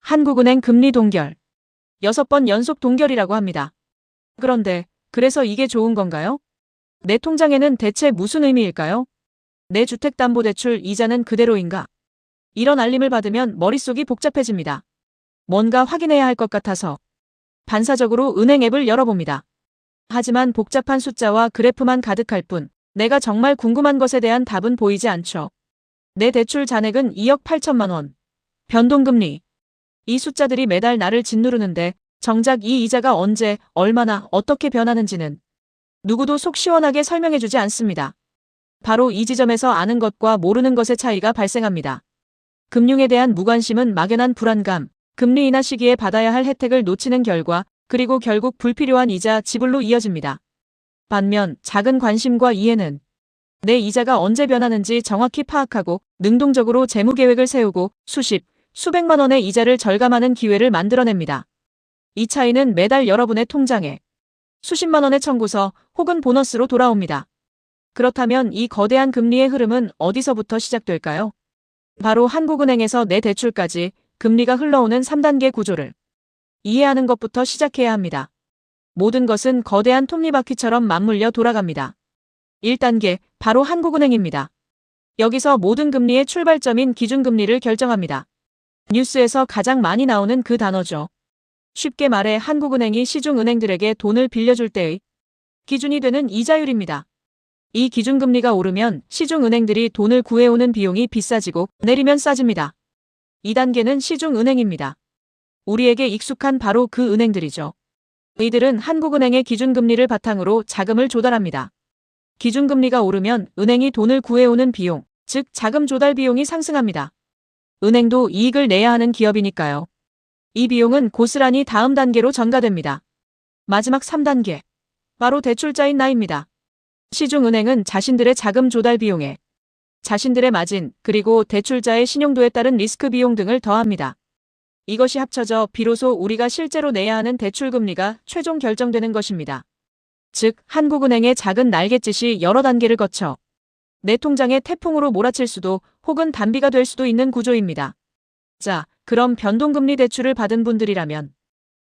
한국은행 금리 동결. 6번 연속 동결이라고 합니다. 그런데 그래서 이게 좋은 건가요? 내 통장에는 대체 무슨 의미일까요? 내 주택담보대출 이자는 그대로인가? 이런 알림을 받으면 머릿속이 복잡해집니다. 뭔가 확인해야 할 것 같아서 반사적으로 은행 앱을 열어봅니다. 하지만 복잡한 숫자와 그래프만 가득할 뿐 내가 정말 궁금한 것에 대한 답은 보이지 않죠. 내 대출 잔액은 2억 8천만 원. 변동금리. 이 숫자들이 매달 나를 짓누르는데 정작 이 이자가 언제, 얼마나, 어떻게 변하는지는 누구도 속 시원하게 설명해주지 않습니다. 바로 이 지점에서 아는 것과 모르는 것의 차이가 발생합니다. 금융에 대한 무관심은 막연한 불안감, 금리 인하 시기에 받아야 할 혜택을 놓치는 결과, 그리고 결국 불필요한 이자 지불로 이어집니다. 반면 작은 관심과 이해는 내 이자가 언제 변하는지 정확히 파악하고 능동적으로 재무계획을 세우고 수백만 원의 이자를 절감하는 기회를 만들어냅니다. 이 차이는 매달 여러분의 통장에 수십만 원의 청구서 혹은 보너스로 돌아옵니다. 그렇다면 이 거대한 금리의 흐름은 어디서부터 시작될까요? 바로 한국은행에서 내 대출까지 금리가 흘러오는 3단계 구조를 이해하는 것부터 시작해야 합니다. 모든 것은 거대한 톱니바퀴처럼 맞물려 돌아갑니다. 1단계, 바로 한국은행입니다. 여기서 모든 금리의 출발점인 기준금리를 결정합니다. 뉴스에서 가장 많이 나오는 그 단어죠. 쉽게 말해 한국은행이 시중은행들에게 돈을 빌려줄 때의 기준이 되는 이자율입니다. 이 기준금리가 오르면 시중은행들이 돈을 구해오는 비용이 비싸지고 내리면 싸집니다. 2단계는 시중은행입니다. 우리에게 익숙한 바로 그 은행들이죠. 이들은 한국은행의 기준금리를 바탕으로 자금을 조달합니다. 기준금리가 오르면 은행이 돈을 구해오는 비용, 즉 자금 조달 비용이 상승합니다. 은행도 이익을 내야 하는 기업이니까요. 이 비용은 고스란히 다음 단계로 전가됩니다. 마지막 3단계. 바로 대출자인 나입니다. 시중은행은 자신들의 자금 조달 비용에 자신들의 마진, 그리고 대출자의 신용도에 따른 리스크 비용 등을 더합니다. 이것이 합쳐져 비로소 우리가 실제로 내야 하는 대출금리가 최종 결정되는 것입니다. 즉, 한국은행의 작은 날갯짓이 여러 단계를 거쳐 내 통장에 태풍으로 몰아칠 수도 혹은 단비가 될 수도 있는 구조입니다. 자, 그럼 변동금리 대출을 받은 분들이라면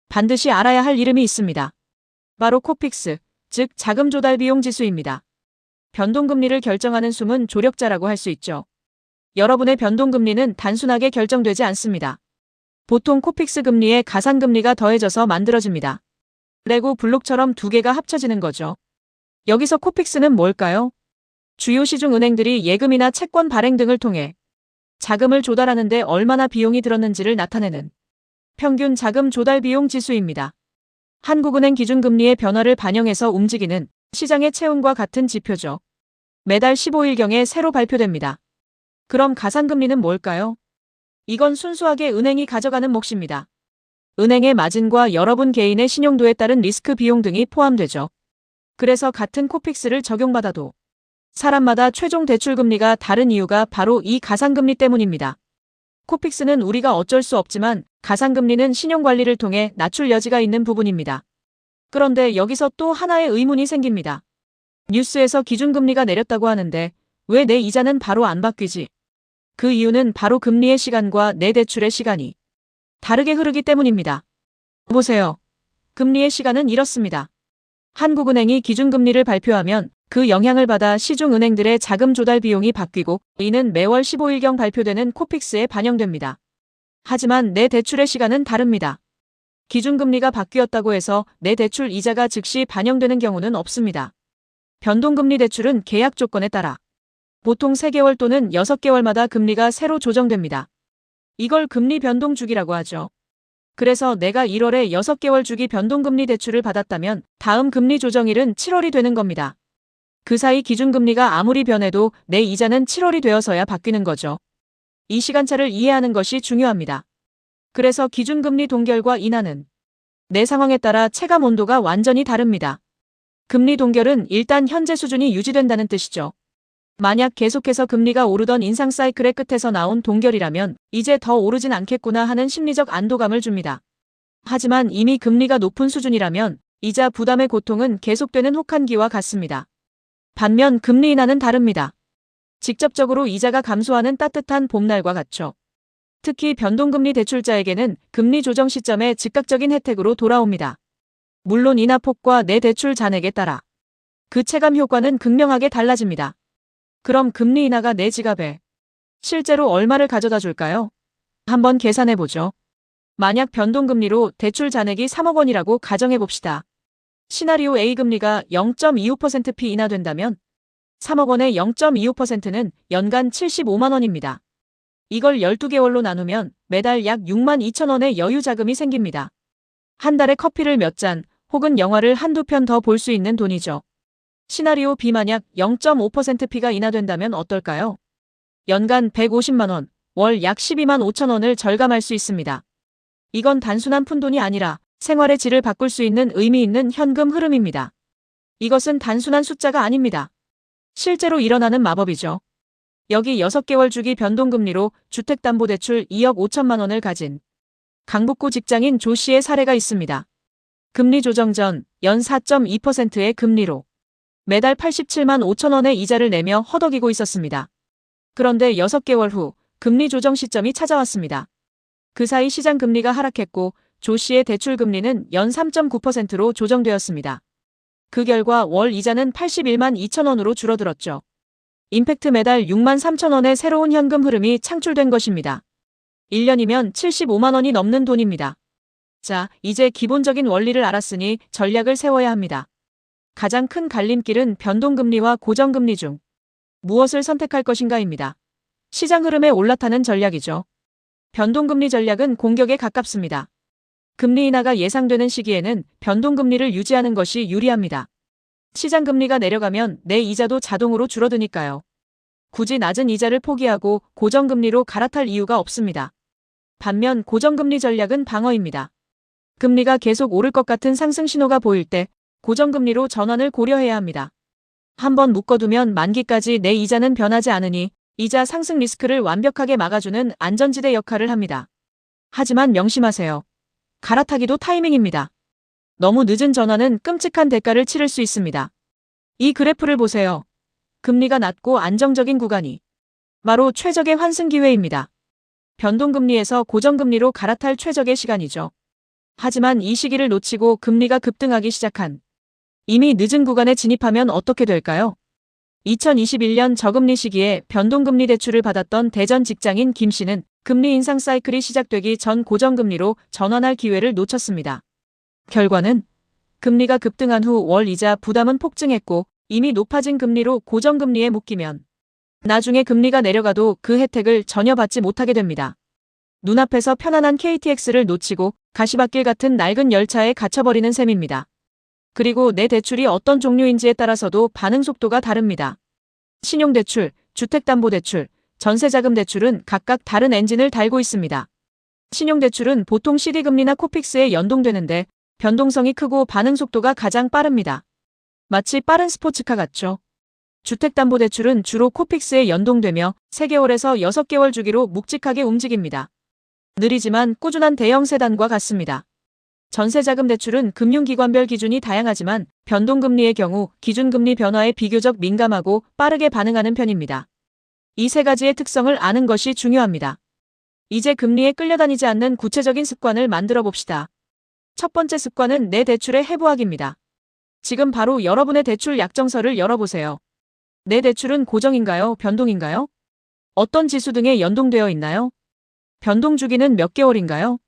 반드시 알아야 할 이름이 있습니다. 바로 코픽스, 즉 자금 조달 비용 지수입니다. 변동금리를 결정하는 숨은 조력자라고 할 수 있죠. 여러분의 변동금리는 단순하게 결정되지 않습니다. 보통 코픽스 금리에 가산금리가 더해져서 만들어집니다. 레고 블록처럼 두 개가 합쳐지는 거죠. 여기서 코픽스는 뭘까요? 주요 시중은행들이 예금이나 채권 발행 등을 통해 자금을 조달하는데 얼마나 비용이 들었는지를 나타내는 평균 자금 조달 비용 지수입니다. 한국은행 기준금리의 변화를 반영해서 움직이는 시장의 체온과 같은 지표죠. 매달 15일경에 새로 발표됩니다. 그럼 가산금리는 뭘까요? 이건 순수하게 은행이 가져가는 몫입니다. 은행의 마진과 여러분 개인의 신용도에 따른 리스크 비용 등이 포함되죠. 그래서 같은 코픽스를 적용받아도 사람마다 최종 대출금리가 다른 이유가 바로 이 가산금리 때문입니다. 코픽스는 우리가 어쩔 수 없지만 가산금리는 신용관리를 통해 낮출 여지가 있는 부분입니다. 그런데 여기서 또 하나의 의문이 생깁니다. 뉴스에서 기준금리가 내렸다고 하는데 왜 내 이자는 바로 안 바뀌지? 그 이유는 바로 금리의 시간과 내 대출의 시간이 다르게 흐르기 때문입니다. 보세요. 금리의 시간은 이렇습니다. 한국은행이 기준금리를 발표하면 그 영향을 받아 시중은행들의 자금 조달 비용이 바뀌고 이는 매월 15일경 발표되는 코픽스에 반영됩니다. 하지만 내 대출의 시간은 다릅니다. 기준금리가 바뀌었다고 해서 내 대출 이자가 즉시 반영되는 경우는 없습니다. 변동금리 대출은 계약 조건에 따라 보통 3개월 또는 6개월마다 금리가 새로 조정됩니다. 이걸 금리 변동 주기라고 하죠. 그래서 내가 1월에 6개월 주기 변동금리 대출을 받았다면 다음 금리 조정일은 7월이 되는 겁니다. 그 사이 기준금리가 아무리 변해도 내 이자는 7월이 되어서야 바뀌는 거죠. 이 시간차를 이해하는 것이 중요합니다. 그래서 기준금리 동결과 인하는 내 상황에 따라 체감 온도가 완전히 다릅니다. 금리 동결은 일단 현재 수준이 유지된다는 뜻이죠. 만약 계속해서 금리가 오르던 인상 사이클의 끝에서 나온 동결이라면 이제 더 오르진 않겠구나 하는 심리적 안도감을 줍니다. 하지만 이미 금리가 높은 수준이라면 이자 부담의 고통은 계속되는 혹한기와 같습니다. 반면 금리 인하는 다릅니다. 직접적으로 이자가 감소하는 따뜻한 봄날과 같죠. 특히 변동금리 대출자에게는 금리 조정 시점에 즉각적인 혜택으로 돌아옵니다. 물론 인하폭과 내 대출 잔액에 따라 그 체감 효과는 극명하게 달라집니다. 그럼 금리 인하가 내 지갑에 실제로 얼마를 가져다 줄까요? 한번 계산해보죠. 만약 변동금리로 대출 잔액이 3억 원이라고 가정해봅시다. 시나리오 A 금리가 0.25%p 인하된다면 3억 원의 0.25%는 연간 75만 원입니다. 이걸 12개월로 나누면 매달 약 6만 2천 원의 여유 자금이 생깁니다. 한 달에 커피를 몇 잔 혹은 영화를 한두 편 더 볼 수 있는 돈이죠. 시나리오 B 만약 0.5%p가 인하된다면 어떨까요? 연간 150만 원, 월 약 12만 5천 원을 절감할 수 있습니다. 이건 단순한 푼돈이 아니라 생활의 질을 바꿀 수 있는 의미 있는 현금 흐름입니다. 이것은 단순한 숫자가 아닙니다. 실제로 일어나는 마법이죠. 여기 6개월 주기 변동금리로 주택담보대출 2억 5천만 원을 가진 강북구 직장인 조 씨의 사례가 있습니다. 금리 조정 전 연 4.2%의 금리로 매달 87만 5천 원의 이자를 내며 허덕이고 있었습니다. 그런데 6개월 후 금리 조정 시점이 찾아왔습니다. 그 사이 시장 금리가 하락했고 조 씨의 대출 금리는 연 3.9%로 조정되었습니다. 그 결과 월 이자는 81만 2천 원으로 줄어들었죠. 임팩트 매달 6만 3천 원의 새로운 현금 흐름이 창출된 것입니다. 1년이면 75만 원이 넘는 돈입니다. 자, 이제 기본적인 원리를 알았으니 전략을 세워야 합니다. 가장 큰 갈림길은 변동금리와 고정금리 중 무엇을 선택할 것인가입니다. 시장 흐름에 올라타는 전략이죠. 변동금리 전략은 공격에 가깝습니다. 금리 인하가 예상되는 시기에는 변동금리를 유지하는 것이 유리합니다. 시장 금리가 내려가면 내 이자도 자동으로 줄어드니까요. 굳이 낮은 이자를 포기하고 고정금리로 갈아탈 이유가 없습니다. 반면 고정금리 전략은 방어입니다. 금리가 계속 오를 것 같은 상승 신호가 보일 때 고정금리로 전환을 고려해야 합니다. 한번 묶어두면 만기까지 내 이자는 변하지 않으니 이자 상승 리스크를 완벽하게 막아주는 안전지대 역할을 합니다. 하지만 명심하세요. 갈아타기도 타이밍입니다. 너무 늦은 전환은 끔찍한 대가를 치를 수 있습니다. 이 그래프를 보세요. 금리가 낮고 안정적인 구간이 바로 최적의 환승 기회입니다. 변동금리에서 고정금리로 갈아탈 최적의 시간이죠. 하지만 이 시기를 놓치고 금리가 급등하기 시작한 이미 늦은 구간에 진입하면 어떻게 될까요? 2021년 저금리 시기에 변동금리 대출을 받았던 대전 직장인 김 씨는 금리 인상 사이클이 시작되기 전 고정금리로 전환할 기회를 놓쳤습니다. 결과는 금리가 급등한 후 월 이자 부담은 폭증했고 이미 높아진 금리로 고정금리에 묶이면 나중에 금리가 내려가도 그 혜택을 전혀 받지 못하게 됩니다. 눈앞에서 편안한 KTX를 놓치고 가시밭길 같은 낡은 열차에 갇혀버리는 셈입니다. 그리고 내 대출이 어떤 종류인지에 따라서도 반응 속도가 다릅니다. 신용대출, 주택담보대출, 전세자금대출은 각각 다른 엔진을 달고 있습니다. 신용대출은 보통 CD금리나 코픽스에 연동되는데 변동성이 크고 반응 속도가 가장 빠릅니다. 마치 빠른 스포츠카 같죠. 주택담보대출은 주로 코픽스에 연동되며 3개월에서 6개월 주기로 묵직하게 움직입니다. 느리지만 꾸준한 대형 세단과 같습니다. 전세자금 대출은 금융기관별 기준이 다양하지만 변동금리의 경우 기준금리 변화에 비교적 민감하고 빠르게 반응하는 편입니다. 이 세 가지의 특성을 아는 것이 중요합니다. 이제 금리에 끌려다니지 않는 구체적인 습관을 만들어 봅시다. 첫 번째 습관은 내 대출의 해부학입니다. 지금 바로 여러분의 대출 약정서를 열어보세요. 내 대출은 고정인가요? 변동인가요? 어떤 지수 등에 연동되어 있나요? 변동 주기는 몇 개월인가요?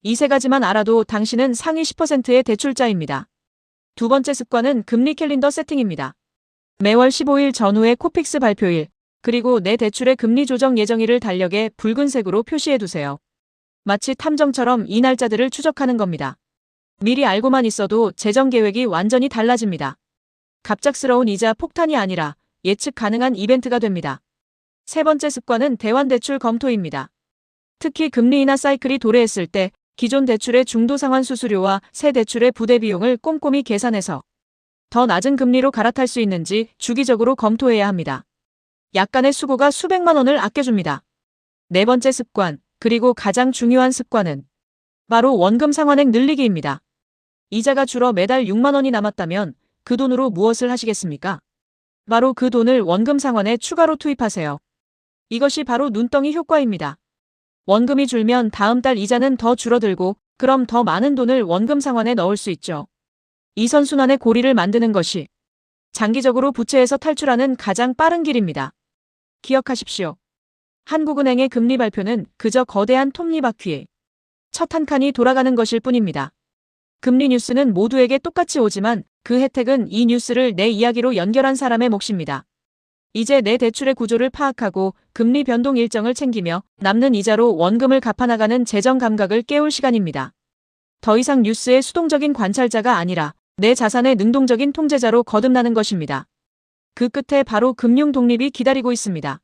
이 세 가지만 알아도 당신은 상위 10%의 대출자입니다. 두 번째 습관은 금리 캘린더 세팅입니다. 매월 15일 전후의 코픽스 발표일, 그리고 내 대출의 금리 조정 예정일을 달력에 붉은색으로 표시해두세요. 마치 탐정처럼 이 날짜들을 추적하는 겁니다. 미리 알고만 있어도 재정 계획이 완전히 달라집니다. 갑작스러운 이자 폭탄이 아니라 예측 가능한 이벤트가 됩니다. 세 번째 습관은 대환대출 검토입니다. 특히 금리 인하 사이클이 도래했을 때 기존 대출의 중도 상환 수수료와 새 대출의 부대 비용을 꼼꼼히 계산해서 더 낮은 금리로 갈아탈 수 있는지 주기적으로 검토해야 합니다. 약간의 수고가 수백만 원을 아껴줍니다. 네 번째 습관, 그리고 가장 중요한 습관은 바로 원금 상환액 늘리기입니다. 이자가 줄어 매달 6만 원이 남았다면 그 돈으로 무엇을 하시겠습니까? 바로 그 돈을 원금 상환에 추가로 투입하세요. 이것이 바로 눈덩이 효과입니다. 원금이 줄면 다음 달 이자는 더 줄어들고 그럼 더 많은 돈을 원금 상환에 넣을 수 있죠. 이 선순환의 고리를 만드는 것이 장기적으로 부채에서 탈출하는 가장 빠른 길입니다. 기억하십시오. 한국은행의 금리 발표는 그저 거대한 톱니바퀴의 첫 한 칸이 돌아가는 것일 뿐입니다. 금리 뉴스는 모두에게 똑같이 오지만 그 혜택은 이 뉴스를 내 이야기로 연결한 사람의 몫입니다. 이제 내 대출의 구조를 파악하고 금리 변동 일정을 챙기며 남는 이자로 원금을 갚아나가는 재정 감각을 깨울 시간입니다. 더 이상 뉴스의 수동적인 관찰자가 아니라 내 자산의 능동적인 통제자로 거듭나는 것입니다. 그 끝에 바로 금융 독립이 기다리고 있습니다.